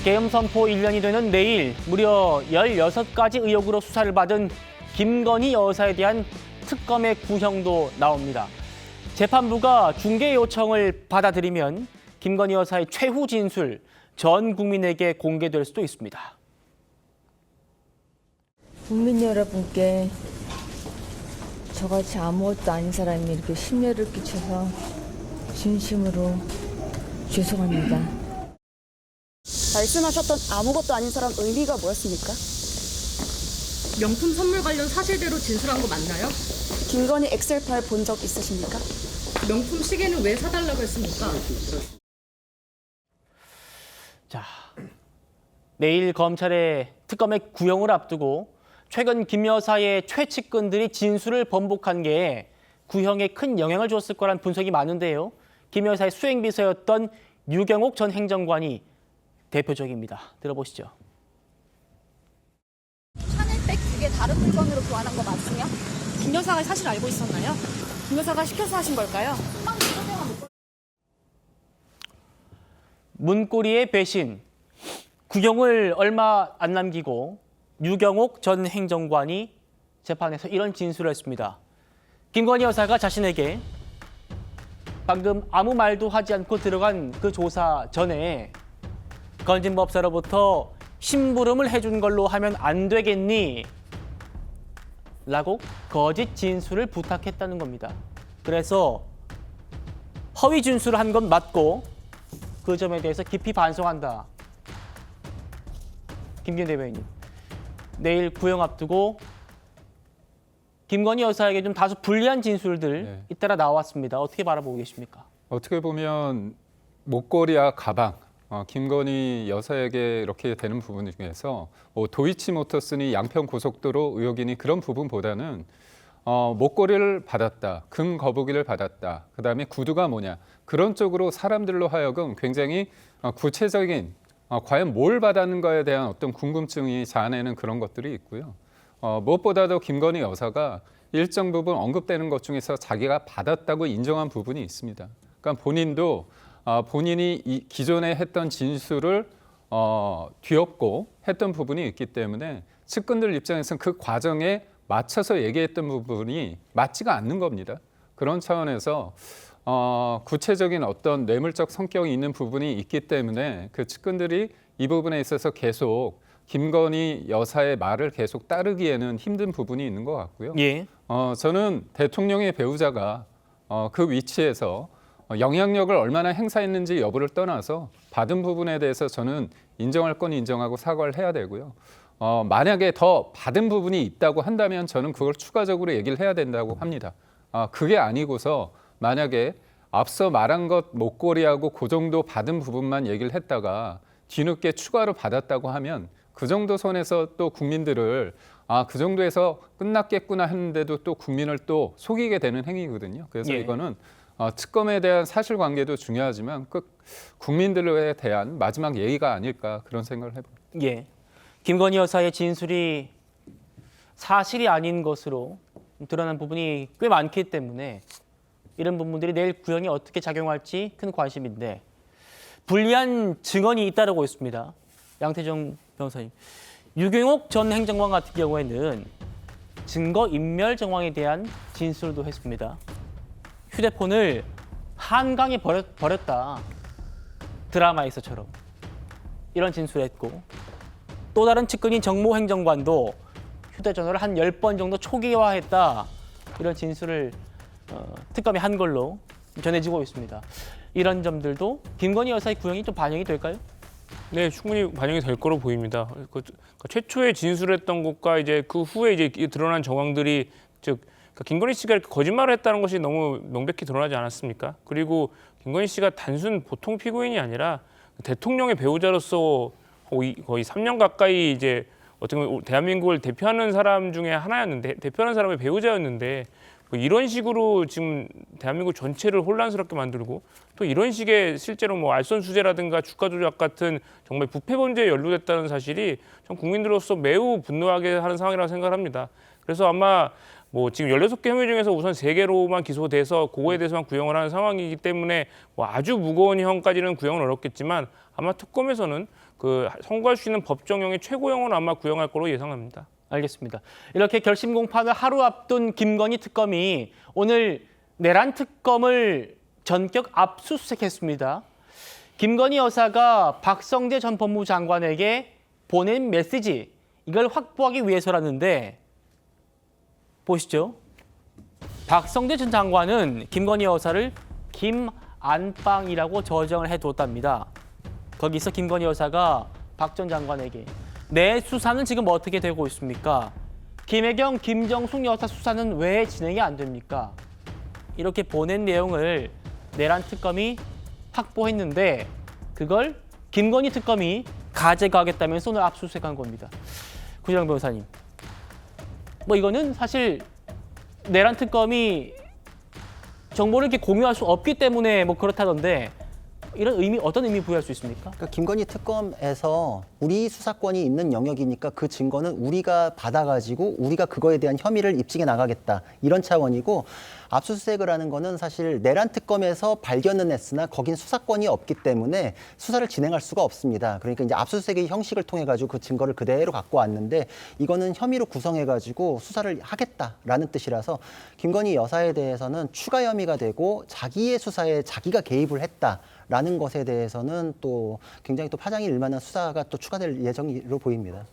계엄 선포 1년이 되는 내일 무려 16가지 의혹으로 수사를 받은 김건희 여사에 대한 특검의 구형도 나옵니다. 재판부가 중개 요청을 받아들이면 김건희 여사의 최후 진술 전 국민에게 공개될 수도 있습니다. 국민 여러분께 저같이 아무것도 아닌 사람이 이렇게 심려를 끼쳐서 진심으로 죄송합니다. 말씀하셨던 아무것도 아닌 사람 의미가 뭐였습니까? 명품 선물 관련 사실대로 진술한 거 맞나요? 김건희 엑셀 파일 본 적 있으십니까? 명품 시계는 왜 사달라고 했습니까? 자, 내일 검찰의 특검의 구형을 앞두고 최근 김 여사의 최측근들이 진술을 번복한 게 구형에 큰 영향을 줬을 거란 분석이 많은데요. 김 여사의 수행비서였던 유경옥 전 행정관이 대표적입니다. 들어보시죠. 샤넬백 2개 다른 물건으로 교환한 거 맞으냐? 김 여사가 사실 알고 있었나요? 김 여사가 시켜서 하신 걸까요? 문고리의 배신, 구형을 얼마 안 남기고 유경옥 전 행정관이 재판에서 이런 진술을 했습니다. 김건희 여사가 자신에게 방금 아무 말도 하지 않고 들어간 그 조사 전에 건진법사로부터 심부름을 해준 걸로 하면 안 되겠니? 라고 거짓 진술을 부탁했다는 겁니다. 그래서 허위 진술을 한 건 맞고 그 점에 대해서 깊이 반성한다. 김기현 대변인님, 내일 구형 앞두고 김건희 여사에게 좀 다소 불리한 진술들 잇따라 나왔습니다. 어떻게 바라보고 계십니까? 어떻게 보면 목걸이와 가방, 김건희 여사에게 이렇게 되는 부분 중에서 도이치모터스니 양평 고속도로 의혹이니 그런 부분보다는 목걸이를 받았다, 금 거북이를 받았다, 그다음에 구두가 뭐냐 그런 쪽으로 사람들로 하여금 굉장히 구체적인 과연 뭘 받았는가에 대한 어떤 궁금증이 자아내는 그런 것들이 있고요. 무엇보다도 김건희 여사가 일정 부분 언급되는 것 중에서 자기가 받았다고 인정한 부분이 있습니다. 그러니까 본인도 본인이 기존에 했던 진술을 뒤엎고 했던 부분이 있기 때문에 측근들 입장에서는 그 과정에 맞춰서 얘기했던 부분이 맞지가 않는 겁니다. 그런 차원에서 구체적인 어떤 뇌물적 성격이 있는 부분이 있기 때문에 그 측근들이 이 부분에 있어서 계속 김건희 여사의 말을 계속 따르기에는 힘든 부분이 있는 것 같고요. 예. 저는 대통령의 배우자가 그 위치에서 영향력을 얼마나 행사했는지 여부를 떠나서 받은 부분에 대해서 저는 인정할 건 인정하고 사과를 해야 되고요. 만약에 더 받은 부분이 있다고 한다면 저는 그걸 추가적으로 얘기를 해야 된다고 합니다. 그게 아니고서 만약에 앞서 말한 것 목걸이하고 그 정도 받은 부분만 얘기를 했다가 뒤늦게 추가로 받았다고 하면 그 정도 선에서 또 국민들을 그 정도에서 끝났겠구나 했는데도 또 국민을 또 속이게 되는 행위거든요. 그래서 이거는 특검에 대한 사실관계도 중요하지만 국민들에 대한 마지막 예의가 아닐까 그런 생각을 해봅니다. 예. 김건희 여사의 진술이 사실이 아닌 것으로 드러난 부분이 꽤 많기 때문에 이런 부분들이 내일 구형이 어떻게 작용할지 큰 관심인데 불리한 증언이 잇따르고 있습니다. 양태정 변호사님, 유경옥 전 행정관 같은 경우에는 증거인멸 정황에 대한 진술도 했습니다. 휴대폰을 한강에 버렸다. 드라마에서처럼 이런 진술했고 또 다른 측근인 정모 행정관도 휴대전화를 한 10번 정도 초기화했다. 이런 진술을 특검이 한 걸로 전해지고 있습니다. 이런 점들도 김건희 여사의 구형이 좀 반영이 될까요? 네, 충분히 반영이 될 거로 보입니다. 최초에 진술했던 것과 이제 그 후에 이제 드러난 정황들이 즉 김건희 씨가 이렇게 거짓말을 했다는 것이 너무 명백히 드러나지 않았습니까? 그리고 김건희 씨가 단순 보통 피고인이 아니라 대통령의 배우자로서 거의 3년 가까이 이제 어떻게 보면 대한민국을 대표하는 사람 중에 하나였는데 대표하는 사람의 배우자였는데 이런 식으로 지금 대한민국 전체를 혼란스럽게 만들고 또 이런 식의 실제로 알선수재라든가 주가 조작 같은 정말 부패 범죄에 연루됐다는 사실이 전 국민들로서 매우 분노하게 하는 상황이라고 생각합니다. 그래서 아마 뭐 지금 16개 혐의 중에서 우선 3개로만 기소돼서 그거에 대해서만 구형을 하는 상황이기 때문에 뭐 아주 무거운 형까지는 구형은 어렵겠지만 아마 특검에서는 그 선고할 수 있는 법정형의 최고형은 아마 구형할 거로 예상합니다. 알겠습니다. 이렇게 결심 공판을 하루 앞둔 김건희 특검이 오늘 내란 특검을 전격 압수수색했습니다. 김건희 여사가 박성재 전 법무부 장관에게 보낸 메시지, 이걸 확보하기 위해서라는데 보시죠. 박성재 전 장관은 김건희 여사를 김안빵이라고 저장을 해두었답니다. 거기서 김건희 여사가 박 전 장관에게 내 수사는 지금 어떻게 되고 있습니까? 김혜경, 김정숙 여사 수사는 왜 진행이 안 됩니까? 이렇게 보낸 내용을 내란 특검이 확보했는데 그걸 김건희 특검이 가져가겠다면서 오늘 압수수색한 겁니다. 구지영 변호사님, 뭐 이거는 사실 내란 특검이 정보를 이렇게 공유할 수 없기 때문에 뭐 그렇다던데 이런 의미, 어떤 의미 부여할 수 있습니까? 그러니까 김건희 특검에서 우리 수사권이 있는 영역이니까 그 증거는 우리가 받아가지고 우리가 그거에 대한 혐의를 입증해 나가겠다, 이런 차원이고, 압수수색을 하는 거는 사실 내란 특검에서 발견은 했으나 거긴 수사권이 없기 때문에 수사를 진행할 수가 없습니다. 그러니까 이제 압수수색의 형식을 통해 가지고 그 증거를 그대로 갖고 왔는데 이거는 혐의로 구성해 가지고 수사를 하겠다라는 뜻이라서 김건희 여사에 대해서는 추가 혐의가 되고 자기의 수사에 자기가 개입을 했다라는 것에 대해서는 또 굉장히 또 파장이 일만한 수사가 또 추가될 예정으로 보입니다.